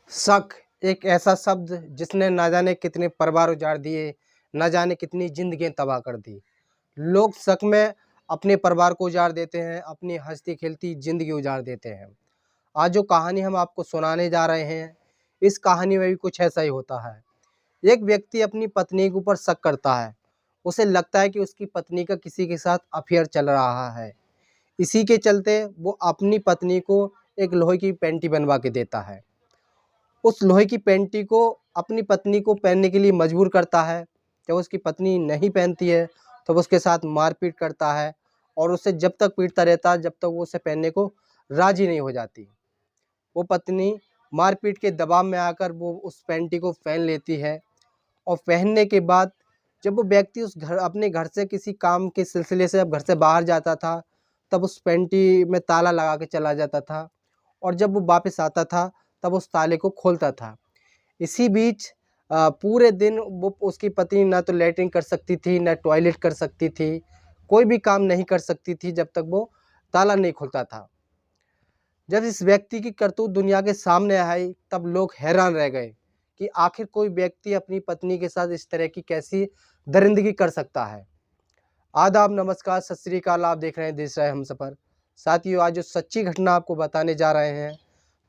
शक एक ऐसा शब्द जिसने ना जाने कितने परिवार उजाड़ दिए, ना जाने कितनी ज़िंदगियाँ तबाह कर दी। लोग शक में अपने परिवार को उजाड़ देते हैं, अपनी हँसती-खेलती ज़िंदगी उजाड़ देते हैं। आज जो कहानी हम आपको सुनाने जा रहे हैं, इस कहानी में भी कुछ ऐसा ही होता है। एक व्यक्ति अपनी पत्नी के ऊपर शक करता है। उसे लगता है कि उसकी पत्नी का किसी के साथ अफ़ेयर चल रहा है। इसी के चलते वो अपनी पत्नी को एक लोहे की पेंटी बनवा के देता है। उस लोहे की पेंटी को अपनी पत्नी को पहनने के लिए मजबूर करता है। जब उसकी पत्नी नहीं पहनती है, तब उसके साथ मारपीट करता है और उसे जब तक पीटता रहता है, जब तक वो उसे पहनने को राज़ी नहीं हो जाती। वो पत्नी मारपीट के दबाव में आकर वो उस पेंटी को पहन लेती है और पहनने के बाद जब वो व्यक्ति अपने घर से किसी काम के सिलसिले से जब घर से बाहर जाता था, तब उस पेंटी में ताला लगा के चला जाता था और जब वो वापस आता था, तब उस ताले को खोलता था। इसी बीच पूरे दिन वो उसकी पत्नी ना तो लैट्रिन कर सकती थी, ना टॉयलेट कर सकती थी, कोई भी काम नहीं कर सकती थी जब तक वो ताला नहीं खुलता था। जब इस व्यक्ति की करतूत दुनिया के सामने आई, तब लोग हैरान रह गए कि आखिर कोई व्यक्ति अपनी पत्नी के साथ इस तरह की कैसी दरिंदगी कर सकता है। आदाब, नमस्कार, सत श्री अकाल। आप देख रहे हैं देश है हमसफ़र। साथियों, आज जो सच्ची घटना आपको बताने जा रहे हैं,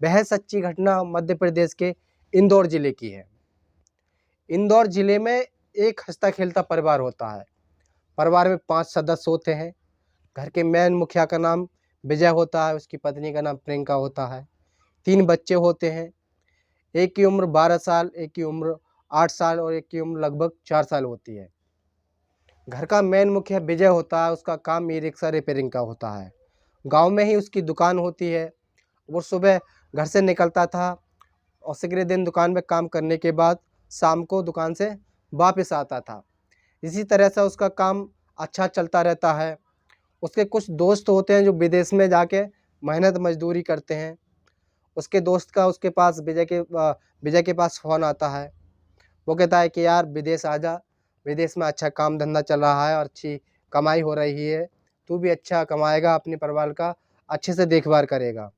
वह सच्ची घटना मध्य प्रदेश के इंदौर ज़िले की है। इंदौर ज़िले में एक हँसता-खेलता परिवार होता है। परिवार में 5 सदस्य होते हैं। घर के मेन मुखिया का नाम विजय होता है, उसकी पत्नी का नाम प्रियंका होता है। 3 बच्चे होते हैं। एक की उम्र 12 साल, एक की उम्र 8 साल और एक की उम्र लगभग 4 साल होती है। घर का मेन मुखिया विजय होता है, उसका काम ई-रिक्शा रिपेयरिंग का होता है। गाँव में ही उसकी दुकान होती है। वो सुबह घर से निकलता था और सिगरे दिन दुकान में काम करने के बाद शाम को दुकान से वापस आता था। इसी तरह से उसका काम अच्छा चलता रहता है। उसके कुछ दोस्त होते हैं जो विदेश में जाके मेहनत मज़दूरी करते हैं। उसके दोस्त का उसके पास विजय के पास फ़ोन आता है। वो कहता है कि यार विदेश आ जा, विदेश में अच्छा काम धंधा चल रहा है और अच्छी कमाई हो रही है। तू भी अच्छा कमाएगा, अपने परिवार का अच्छे से देखभाल करेगा।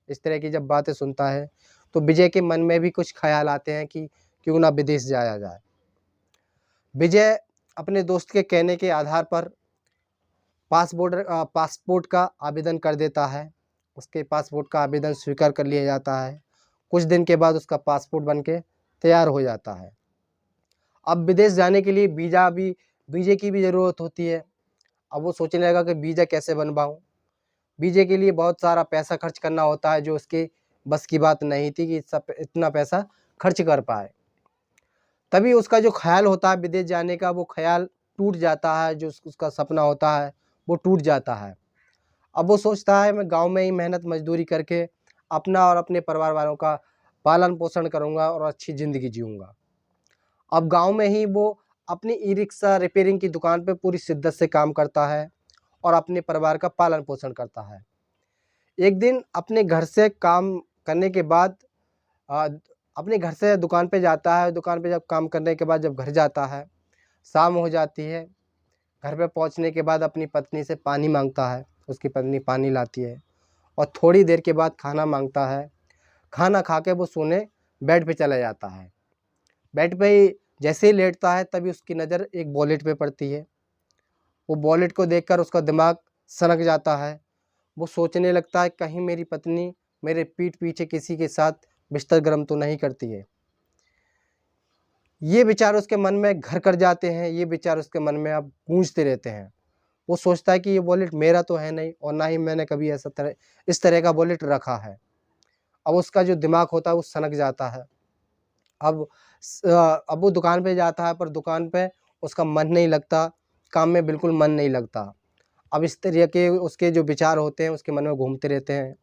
इस तरह की जब बातें सुनता है, तो विजय के मन में भी कुछ ख़्याल आते हैं कि क्यों ना विदेश जाया जाए। विजय अपने दोस्त के कहने के आधार पर पासपोर्ट का आवेदन कर देता है। उसके पासपोर्ट का आवेदन स्वीकार कर लिया जाता है। कुछ दिन के बाद उसका पासपोर्ट बन के तैयार हो जाता है। अब विदेश जाने के लिए वीज़े की भी ज़रूरत होती है। अब वो सोचने लगा कि वीज़ा कैसे बनवाऊँ? वीज़े के लिए बहुत सारा पैसा खर्च करना होता है, जो उसके बस की बात नहीं थी कि इतना पैसा खर्च कर पाए। तभी उसका जो ख़्याल होता है विदेश जाने का, वो ख़्याल टूट जाता है, जो उसका सपना होता है, वो टूट जाता है। अब वो सोचता है मैं गाँव में ही मेहनत मज़दूरी करके अपना और अपने परिवार वालों का पालन-पोषण करूँगा और अच्छी ज़िंदगी जीऊँगा। अब गाँव में ही वो अपनी ई-रिक्शा रिपेयरिंग की दुकान पे पूरी शिद्दत से काम करता है और अपने परिवार का पालन-पोषण करता है। एक दिन अपने घर से काम करने के बाद अ, अपने घर से दुकान पे जाता है, दुकान पे जब काम करने के बाद जब घर जाता है, शाम हो जाती है। घर पे पहुँचने के बाद अपनी पत्नी से पानी माँगता है, उसकी पत्नी पानी लाती है और थोड़ी देर के बाद खाना माँगता है। खाना खा के वो सोने बेड पे चला जाता है। बेड पे ही जैसे ही लेटता है, तभी उसकी नज़र एक वॉलेट पे पड़ती है। वो वॉलेट को देखकर उसका दिमाग सनक जाता है। वो सोचने लगता है कहीं मेरी पत्नी मेरे पीठ पीछे किसी के साथ बिस्तर गरम तो नहीं करती है। ये विचार उसके मन में घर कर जाते हैं, ये विचार उसके मन में अब गूँजते रहते हैं। वो सोचता है कि ये वॉलेट मेरा तो है नहीं और ना ही मैंने कभी इस तरह का वॉलेट रखा है। अब उसका जो दिमाग होता है वो सनक जाता है। अब वो दुकान पे जाता है, पर दुकान पे उसका मन नहीं लगता, काम में बिल्कुल मन नहीं लगता। अब इस तरह के उसके जो विचार होते हैं उसके मन में घूमते रहते हैं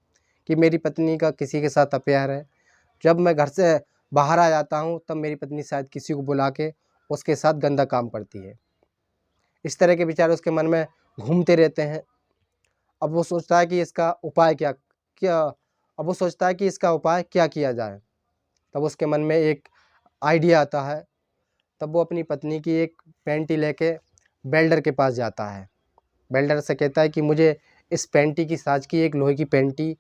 कि मेरी पत्नी का किसी के साथ अफ़ेयर है। जब मैं घर से बाहर आ जाता हूँ, तब मेरी पत्नी शायद किसी को बुला के उसके साथ गंदा काम करती है। इस तरह के विचार उसके मन में घूमते रहते हैं। अब वो सोचता है कि इसका उपाय क्या क्या अब वो सोचता है कि इसका उपाय क्या किया जाए? तब उसके मन में एक आइडिया आता है। तब वो अपनी पत्नी की एक पेंटी लेके वेल्डर के पास जाता है। वेल्डर से कहता है कि मुझे इस पेंटी की साइज़ की एक लोहे की पेंटी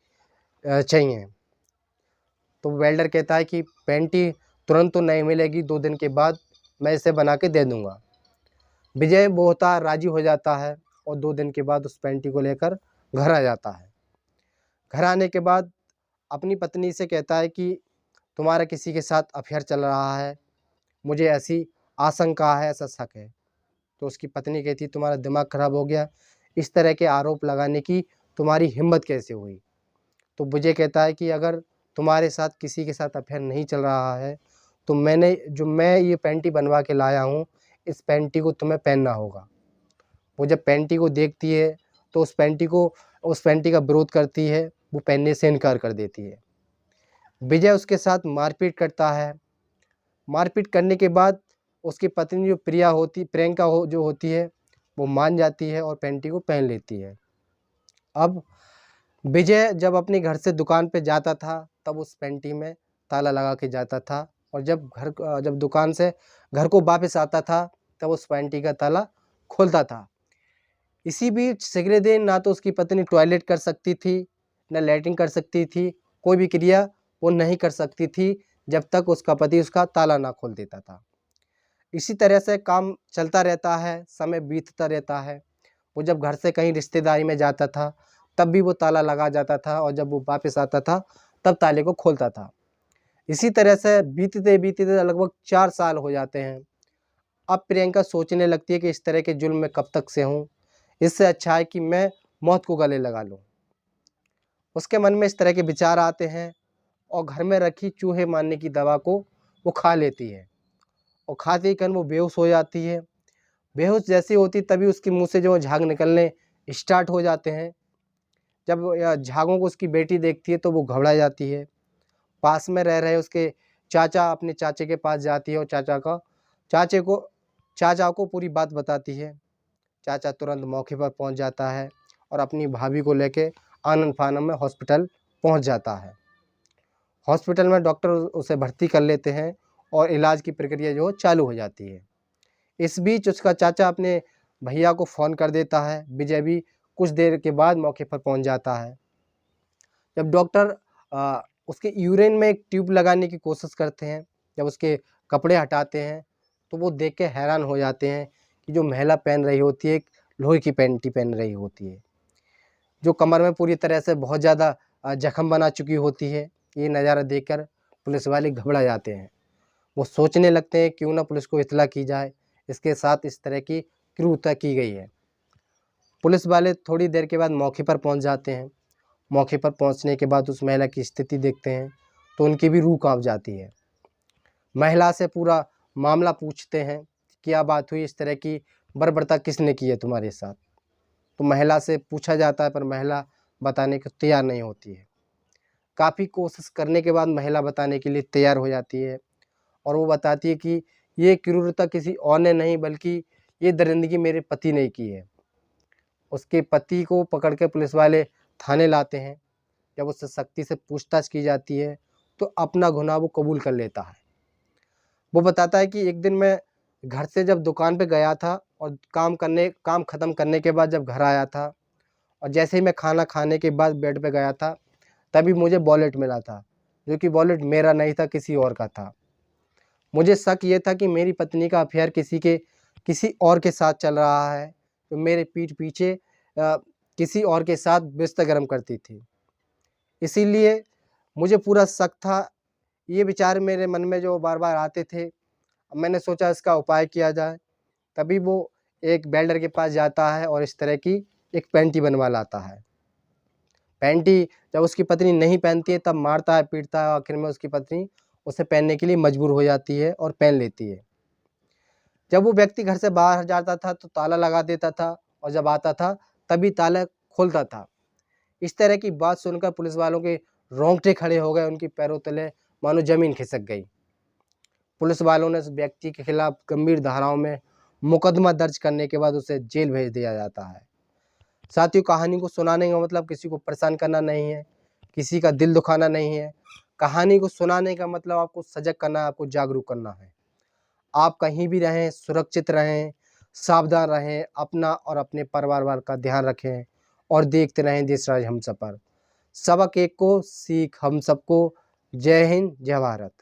चाहिए। तो वेल्डर कहता है कि पैंटी तुरंत तो नहीं मिलेगी, 2 दिन के बाद मैं इसे बना के दे दूँगा। विजय वो होता है, राज़ी हो जाता है और 2 दिन के बाद उस पैंटी को लेकर घर आ जाता है। घर आने के बाद अपनी पत्नी से कहता है कि तुम्हारा किसी के साथ अफ़ेयर चल रहा है, मुझे ऐसी आशंका है, ऐसा शक है। तो उसकी पत्नी कहती है तुम्हारा दिमाग ख़राब हो गया, इस तरह के आरोप लगाने की तुम्हारी हिम्मत कैसे हुई? तो विजय कहता है कि अगर तुम्हारे साथ किसी के साथ अफ़ेयर नहीं चल रहा है, तो मैं ये पैंटी बनवा के लाया हूँ, इस पैंटी को तुम्हें पहनना होगा। वो जब पैंटी को देखती है, तो उस पैंटी का विरोध करती है, वो पहनने से इनकार कर देती है। विजय उसके साथ मारपीट करता है। मारपीट करने के बाद उसकी पत्नी जो प्रियंका जो होती है, वो मान जाती है और पैंटी को पहन लेती है। अब विजय जब अपने घर से दुकान पे जाता था, तब उस पैंटी में ताला लगा के जाता था और जब दुकान से घर को वापस आता था, तब उस पैंटी का ताला खोलता था। इसी बीच सगले दिन ना तो उसकी पत्नी टॉयलेट कर सकती थी, ना लैट्रिन कर सकती थी, कोई भी क्रिया वो नहीं कर सकती थी, जब तक उसका पति उसका ताला ना खोल देता था। इसी तरह से काम चलता रहता है, समय बीतता रहता है। वो जब घर से कहीं रिश्तेदारी में जाता था, तब भी वो ताला लगा जाता था और जब वो वापस आता था, तब ताले को खोलता था। इसी तरह से बीतते-बीतते लगभग 4 साल हो जाते हैं। अब प्रियंका सोचने लगती है कि इस तरह के जुल्म में कब तक सहूँ? इससे अच्छा है कि मैं मौत को गले लगा लूँ। उसके मन में इस तरह के विचार आते हैं और घर में रखी चूहे मारने की दवा को वो खा लेती है और खाते ही कन वो बेहोश हो जाती है। बेहोश जैसी होती तभी उसके मुँह से जो झाग निकलने स्टार्ट हो जाते हैं। जब झागों को उसकी बेटी देखती है तो वो घबरा जाती है। पास में रह रहे उसके चाचा अपने चाचे के पास जाती है और चाचा को पूरी बात बताती है। चाचा तुरंत मौके पर पहुंच जाता है और अपनी भाभी को लेके आनन-फानन में हॉस्पिटल पहुंच जाता है। हॉस्पिटल में डॉक्टर उसे भर्ती कर लेते हैं और इलाज की प्रक्रिया जो चालू हो जाती है। इस बीच उसका चाचा अपने भैया को फ़ोन कर देता है। विजय भी कुछ देर के बाद मौके पर पहुंच जाता है। जब डॉक्टर उसके यूरिन में एक ट्यूब लगाने की कोशिश करते हैं, जब उसके कपड़े हटाते हैं, तो वो देख के हैरान हो जाते हैं कि जो महिला पहन रही होती है, एक लोहे की पैंटी पहन रही होती है, जो कमर में पूरी तरह से बहुत ज़्यादा जख्म बना चुकी होती है। ये नज़ारा देखकर पुलिस वाले घबरा जाते हैं। वो सोचने लगते हैं क्यों ना पुलिस को इत्तला की जाए, इसके साथ इस तरह की क्रूरता की गई है। पुलिस वाले थोड़ी देर के बाद मौके पर पहुंच जाते हैं। मौके पर पहुंचने के बाद उस महिला की स्थिति देखते हैं, तो उनकी भी रूह काँप जाती है। महिला से पूरा मामला पूछते हैं, क्या बात हुई, इस तरह की बर्बरता किसने की है तुम्हारे साथ? तो महिला से पूछा जाता है पर महिला बताने को तैयार नहीं होती है। काफ़ी कोशिश करने के बाद महिला बताने के लिए तैयार हो जाती है और वो बताती है कि ये क्रूरता किसी और ने नहीं बल्कि ये दरिंदगी मेरे पति ने की है। उसके पति को पकड़ के पुलिस वाले थाने लाते हैं। जब उससे सख्ती से पूछताछ की जाती है, तो अपना गुनाह वो कबूल कर लेता है। वो बताता है कि एक दिन मैं घर से जब दुकान पे गया था और काम ख़त्म करने के बाद जब घर आया था और जैसे ही मैं खाना खाने के बाद बेड पे गया था, तभी मुझे वॉलेट मिला था, जो कि वॉलेट मेरा नहीं था, किसी और का था। मुझे शक ये था कि मेरी पत्नी का अफ़ेयर किसी और के साथ चल रहा है, जो मेरे पीठ पीछे किसी और के साथ बिस्तर गरम करती थी। इसीलिए मुझे पूरा शक था। ये विचार मेरे मन में जो बार-बार आते थे, मैंने सोचा इसका उपाय किया जाए। तभी वो एक वेल्डर के पास जाता है और इस तरह की एक पैंटी बनवा लाता है। पैंटी जब उसकी पत्नी नहीं पहनती है तब मारता है, पीटता है, आखिर में उसकी पत्नी उसे पहनने के लिए मजबूर हो जाती है और पहन लेती है। जब वो व्यक्ति घर से बाहर जाता था तो ताला लगा देता था और जब आता था तभी ताला खोलता था। इस तरह की बात सुनकर पुलिस वालों के रोंगटे खड़े हो गए, उनके पैरों तले मानो ज़मीन खिसक गई। पुलिस वालों ने उस व्यक्ति के खिलाफ गंभीर धाराओं में मुकदमा दर्ज करने के बाद उसे जेल भेज दिया जाता है। साथियों, कहानी को सुनाने का मतलब किसी को परेशान करना नहीं है, किसी का दिल दुखाना नहीं है। कहानी को सुनाने का मतलब आपको सजग करना है, आपको जागरूक करना है। आप कहीं भी रहें, सुरक्षित रहें, सावधान रहें, अपना और अपने परिवार वाल का ध्यान रखें और देखते रहें देश राज हमसफ़र। सबक एक को सीख हम सबको। जय हिंद, जय भारत।